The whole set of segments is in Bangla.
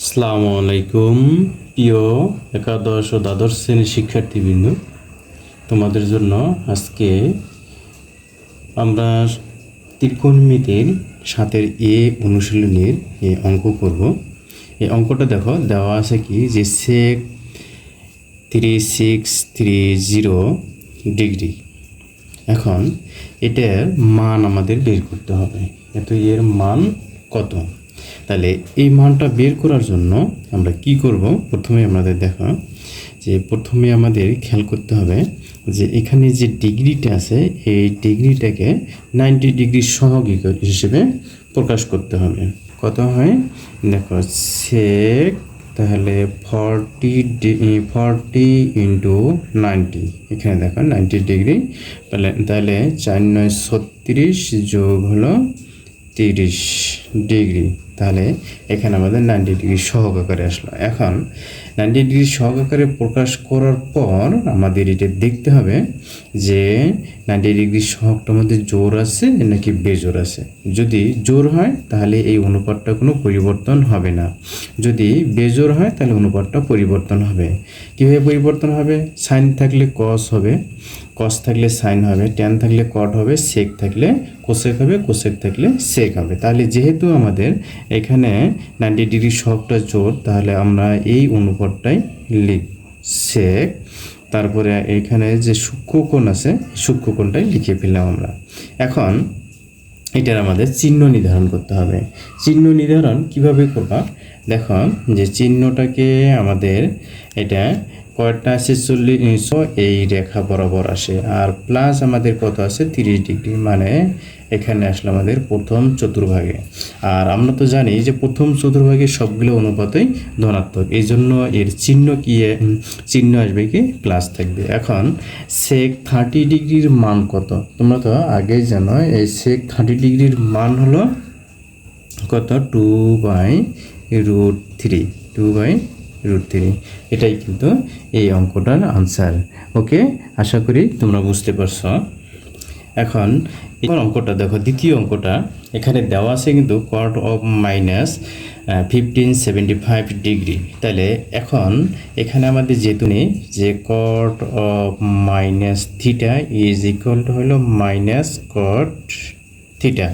আসসালামু আলাইকুম প্রিয় একাদশ ও দ্বাদশ শ্রেণীর শিক্ষার্থীবৃন্দ, তোমাদের জন্য আজকে আমরা ত্রিকোণমিতির 7 এ অনুশীলনীর এই অঙ্ক করব। এই অঙ্কটা দেখো দেওয়া আছে কি যে সেক 3630 ডিগ্রি। এখন এটার মান আমাদের বের করতে হবে, এত এর মান কত। তাহলে এই মানটা বের করার জন্য আমরা কি করব, প্রথমে আমাদের দেখো যে প্রথমে আমাদের খেয়াল করতে হবে যে এখানে যে ডিগ্রিটা আছে এই ডিগ্রিটাকে 90 ডিগ্রি সহগিক হিসেবে প্রকাশ করতে হবে। কত হয় দেখো সেক, তাহলে 40 ইন্টু 90, এখানে দেখো 90 ডিগ্রি, তাহলে 4 9 36 যোগ হলো 30 ডিগ্রি। তাহলে এখানে আমাদের 90 ডিগ্রি সহগ আকারে আসলো। এখন 90 ডিগ্রি সহগ আকারে প্রকাশ করার পর আমাদের এটা দেখতে হবে যে 90 ডিগ্রি সহগটার মধ্যে জোর আছে নাকি বেজোর আছে। যদি জোর হয় তাহলে এই অনুপাতটা কোনো পরিবর্তন হবে না, যদি বেজোর হয় তাহলে অনুপাতটা পরিবর্তন হবে। কীভাবে পরিবর্তন হবে? সাইন থাকলে কস হবে, কস থাকলে সাইন হবে, ট্যান থাকলে কট হবে, সেক থাকলে কোসেক হবে, কোসেক থাকলে সেক হবে। তাহলে যেহেতু আমাদের এখানে 90 ডিগ্রি সহগটা জোর, তাহলে আমরা এই অনুপাতটাই লিখ সেক, তারপরে এখানে যে সূক্ষ্মকোণ আছে সূক্ষ্মকোণটাই লিখে ফেললাম আমরা। এখন এটার আমাদের চিহ্ন নির্ধারণ করতে হবে। চিহ্ন নির্ধারণ কিভাবে করবা দেখো, যে চিহ্নটাকে আমাদের এটা কয়টা আছে 40 এই রেখা বরাবর আসে, আর প্লাস আমাদের কত আছে 30 ডিগ্রি, মানে এখানে আসলে আমাদের প্রথম চতুর্ভাগে। আর আমরা তো জানি যে প্রথম চতুর্ভাগে সবগুলো অনুপাতই ধনাত্মক, এই জন্য এর চিহ্ন কি চিহ্ন আসবে কি প্লাস থাকবে। এখন সেক 30 ডিগ্রির মান কত তোমরা তো আগেই জানো, এই সেক 30 ডিগ্রির মান হলো কত 2/√3, এটাই কিন্তু এই অঙ্কটার আনসার। ওকে, আশা করি তোমরা বুঝতে পারছো। এখন অঙ্কটা দেখো, দ্বিতীয় অঙ্কটা এখানে দেওয়া আছে কিন্তু কট অফ -1575 ডিগ্রি। তাহলে এখন এখানে আমাদের যেহেতু নেই যে cot of minus theta is equal to হলো মাইনাস কট থিটা।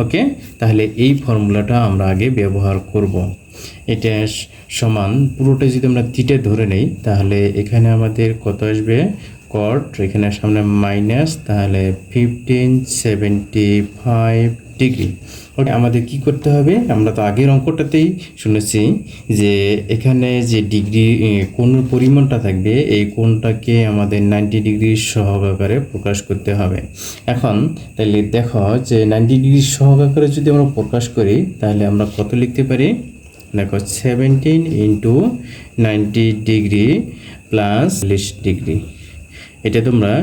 ওকে, তাহলে এই ফর্মুলাটা আমরা আগে ব্যবহার করব। এটা সমান পুরোটা যদি আমরা থিটা ধরে নেই তাহলে এখানে আমাদের কত আসবে কট, এখানে সামনে মাইনাস, তাহলে 1575 ডিগ্রি। ওকে, আমাদের কি করতে হবে, আমরা তো আগের অঙ্কটাতেই শুনেছি যে এখানে যে ডিগ্রি কোণের পরিমাণটা থাকবে এই কোণটাকে আমাদের 90 ডিগ্রি সহগ আকারে প্রকাশ করতে হবে। এখন তাহলে দেখো যে 90 ডিগ্রি সহগ আকারে যদি আমরা প্রকাশ করি তাহলে আমরা কত লিখতে পারি দেখো 17 ইন্টু 90 ডিগ্রি প্লাস 40 ডিগ্রি। এটা তোমরা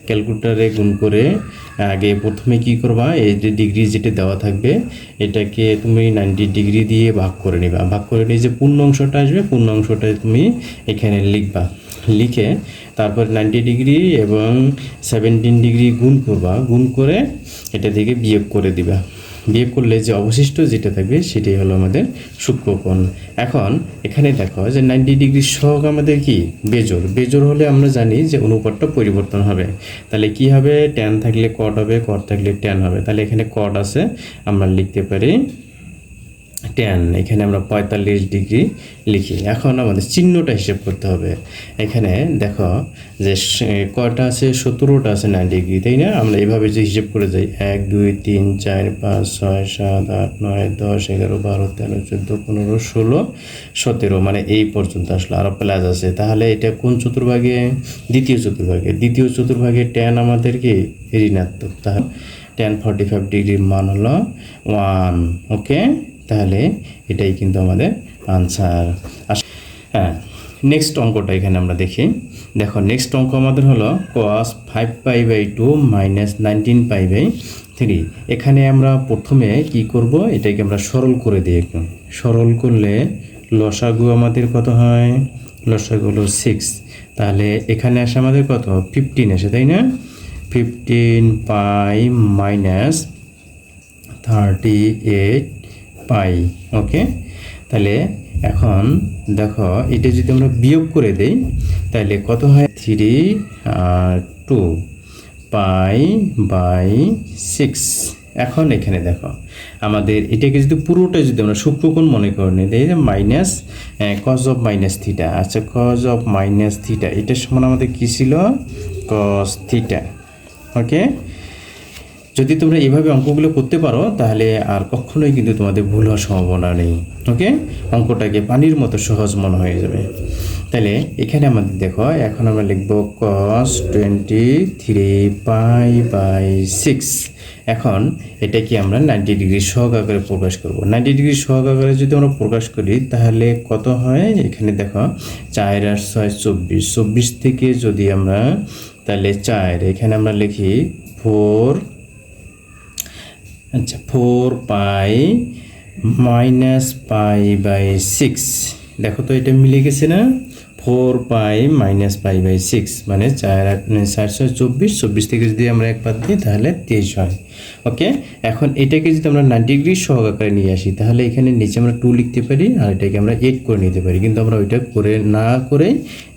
ক্যালকুলেটারে গুণ করে আগে প্রথমে কি করবা, এই যে ডিগ্রি যেটা দেওয়া থাকবে এটাকে তুমি 90 ডিগ্রি দিয়ে ভাগ করে নিবা, ভাগ করে নিয়ে যে পূর্ণ অংশটা আসবে পূর্ণ অংশটা তুমি এখানে লিখবা, লিখে তারপর 90 ডিগ্রি এবং 17 ডিগ্রি গুণ করবা, গুণ করে এটা থেকে বিয়োগ করে দিবা, বিয়োগ করলে যে অবশিষ্ট যেটা থাকবে সেটাই হলো আমাদের সূক্ষ্মকোণ। এখন এখানে দেখো যে 90 ডিগ্রি সহগ আমাদের কি বেজোর, বেজোর হলে আমরা জানি যে অনুপাতটা পরিবর্তন হবে। তাহলে কি হবে, ট্যান থাকলে কট হবে, কট থাকলে ট্যান হবে। তাহলে এখানে কট আছে, আমরা লিখতে পারি ট্যান, এখানে আমরা 45 ডিগ্রি লিখি। এখন আমাদের চিহ্নটা হিসেব করতে হবে। এখানে দেখো যে কয়টা আছে 17টা আছে 90 ডিগ্রি, তাই না? আমরা এইভাবে যে হিসেব করে যাই 1 2 3 4 5 6 7 8 9 10 11 12 13 14 15 16 17, মানে এই পর্যন্ত আসলে আরও প্লাস আছে। তাহলে এটা কোন চতুর্ভাগে? দ্বিতীয় চতুর্ভাগে। দ্বিতীয় চতুর্ভাগে ট্যান আমাদের কি ঋণাত্মক, তাহলে ট্যান 45 ডিগ্রির মান হলো 1। ওকে, তাহলে এটাই কিন্তু আমাদের আনসার। হ্যাঁ, নেক্সট অঙ্কটা এখানে আমরা দেখি। দেখো নেক্সট অঙ্ক আমাদের হলো cos 5π/2 মাইনাস 19π/3। এখানে আমরা প্রথমে কি করব, এটাকে আমরা সরল করে দিই একটু। সরল করলে লসাগু আমাদের কত হয়, লসাগু হলো 6, তাহলে এখানে আসে আমাদের কত 15 আসে, তাই না? 15π মাইনাস 38 পাই। ওকে, তাহলে এখন দেখো এটা যদি আমরা বিয়োগ করে দেই তাহলে কত হয় 3 পাই বাই 6। এখন এখানে দেখো আমাদের এটাকে যদি পুরোটা যদি আমরা সূক্ষ্মকোণ মনে করে নিই এই যে minus cause of minus theta. আচ্ছা কজ অফ মাইনাস থিটা এটার সমান আমাদের কী ছিল কস থিটা। ওকে, যদি তোমরা এভাবে অঙ্কগুলো করতে পারো তাহলে আর কখনোই কিন্তু তোমাদের ভুল হওয়ার সম্ভাবনা নেই। ওকে, অঙ্কটাকে পানির মতো সহজ মনে হয়ে যাবে। তাহলে এখানে আমাদের দেখো এখন আমরা লিখব cos 23 পাই বাই 6। এখন এটাকে আমরা 90 ডিগ্রি সহগ আকারে প্রকাশ করব। 90 ডিগ্রি সহগ আকারে যদি আমরা প্রকাশ করি তাহলে কত হয়, এখানে দেখো 4 আর 6 24, 24 থেকে যদি আমরা তাহলে 4 এখানে আমরা লিখি 4, আচ্ছা 4 পাই মাইনাস পাই বাই 6। দেখো তো এটা মিলে গেছে না, 4 পাই মাইনাস পাই বাই 6 মানে 4 আর 4 24, 24 থেকে যদি আমরা এক বাদ দিই তাহলে 23 হয়। ওকে, এখন এটাকে যদি আমরা 90 ডিগ্রি সহগ আকারে নিয়ে আসি তাহলে এখানে নিচে আমরা 2 লিখতে পারি আর এটাকে আমরা 8 করে নিতে পারি, কিন্তু আমরা ওইটা করে না করে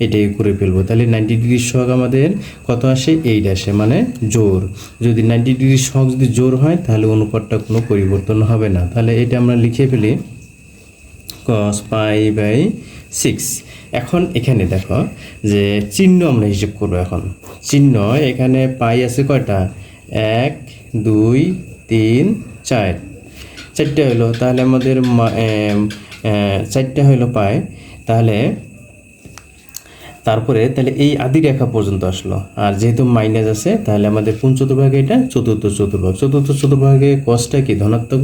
এটাকে করে ফেলবো। তাহলে 90 ডিগ্রি সহগ আমাদের কত আসে 8 আসে, মানে জোর। যদি 90 ডিগ্রি সহগ যদি জোর হয় তাহলে অনুপাতটা কোনো পরিবর্তন হবে না। তাহলে এটা আমরা লিখে ফেলি cos পাই বাই 6। এখন এখানে দেখো যে চিহ্ন আমরা হিসেব করবো। এখন চিহ্ন এখানে পাই আছে কয়টা, 1 2 3 4, 4টা হলো। তাহলে আমাদের 4টা হলো পাই। তাহলে তারপরে তাহলে এই আদি রেখা পর্যন্ত আসলো, আর যেহেতু মাইনাস আছে তাহলে আমাদের কোন চতুর্ভাগে এটা চতুর্থ চতুর্ভাগ। চতুর্থ চতুর্ভাগে কসটা কি ধনাত্মক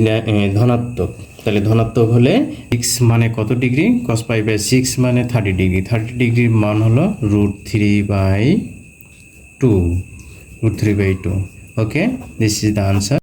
না ধনাত্মক। তাহলে ধনাত্মক হলে 6 মানে কত ডিগ্রি, cos পাই বাই 6 মানে 30 ডিগ্রি। 30 ডিগ্রির মান হলো √3/2। ওকে, দিস ইজ দ্য আনসার।